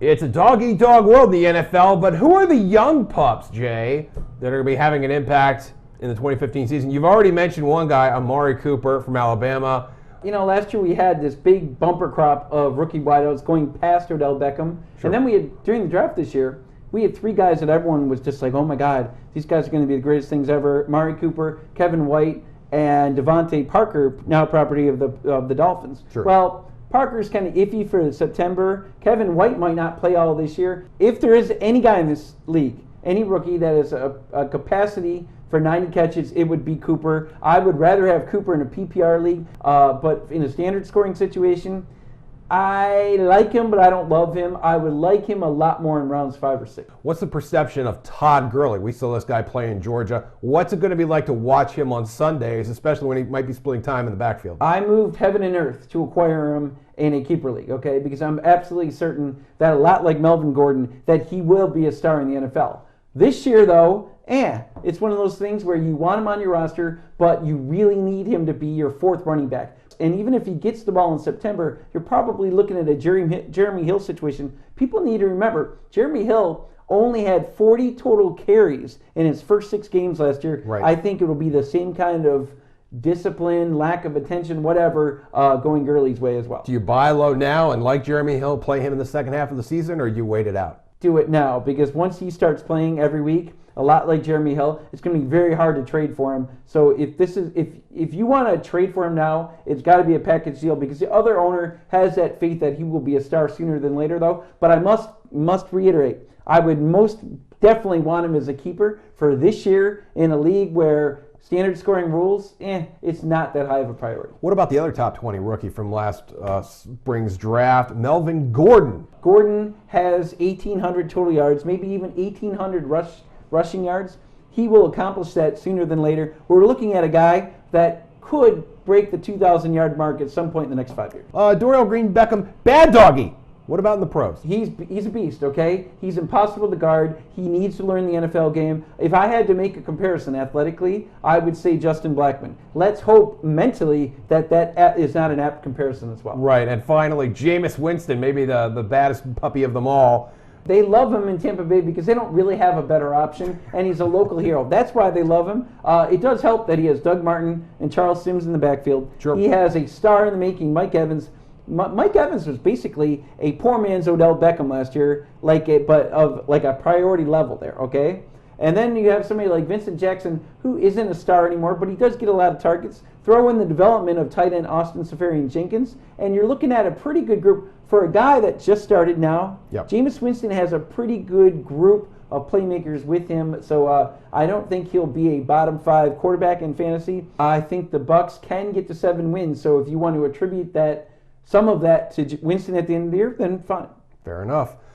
It's a dog-eat-dog world in the NFL, but who are the young pups, Jay, that are going to be having an impact in the 2015 season? You've already mentioned one guy, Amari Cooper from Alabama. You know, last year we had this big bumper crop of rookie wideouts going past Odell Beckham. Sure. And then we had, during the draft this year, we had three guys that everyone was just like, oh my God, these guys are going to be the greatest things ever. Amari Cooper, Kevin White, and Devontae Parker, now property of the Dolphins. Sure. Well, Parker's kind of iffy for September. Kevin White might not play all this year. If there is any guy in this league, any rookie that has a capacity for 90 catches, it would be Cooper. I would rather have Cooper in a PPR league, but in a standard scoring situation, I like him, but I don't love him. I would like him a lot more in rounds 5 or 6. What's the perception of Todd Gurley? We saw this guy play in Georgia. What's it going to be like to watch him on Sundays, especially when he might be splitting time in the backfield? I moved heaven and earth to acquire him in a keeper league, okay? Because I'm absolutely certain that, a lot like Melvin Gordon, that he will be a star in the NFL. This year, though, it's one of those things where you want him on your roster, but you really need him to be your fourth running back. And even if he gets the ball in September, you're probably looking at a Jeremy Hill situation. People need to remember, Jeremy Hill only had 40 total carries in his first 6 games last year. Right. I think it will be the same kind of discipline, lack of attention, whatever, going Gurley's way as well. Do you buy low now and, like Jeremy Hill, play him in the second half of the season, or do you wait it out? Do it now, because once he starts playing every week, a lot like Jeremy Hill, it's going to be very hard to trade for him. So if you want to trade for him now, it's got to be a package deal, because the other owner has that faith that he will be a star sooner than later, though. But I must reiterate, I would most definitely want him as a keeper for this year in a league where standard scoring rules, it's not that high of a priority. What about the other top 20 rookie from last spring's draft, Melvin Gordon? Gordon has 1,800 total yards, maybe even 1,800 rushing yards. He will accomplish that sooner than later. We're looking at a guy that could break the 2,000-yard mark at some point in the next 5 years. Dorial Green-Beckham, bad doggy. What about in the pros? He's a beast, okay? He's impossible to guard. He needs to learn the NFL game. If I had to make a comparison athletically, I would say Justin Blackmon. Let's hope mentally that is not an apt comparison as well. Right, and finally, Jameis Winston, maybe the baddest puppy of them all. They love him in Tampa Bay because they don't really have a better option, and he's a local hero. That's why they love him. It does help that he has Doug Martin and Charles Sims in the backfield. Sure. He has a star in the making, Mike Evans. Mike Evans was basically a poor man's Odell Beckham last year, but of a priority level there, okay? And then you have somebody like Vincent Jackson, who isn't a star anymore, but he does get a lot of targets. Throw in the development of tight end Austin Seferian-Jenkins, and you're looking at a pretty good group for a guy that just started now. Yep. Jameis Winston has a pretty good group of playmakers with him, so I don't think he'll be a bottom 5 quarterback in fantasy. I think the Bucs can get to 7 wins, so if you want to attribute some of that to Winston at the end of the year, then fine. Fair enough.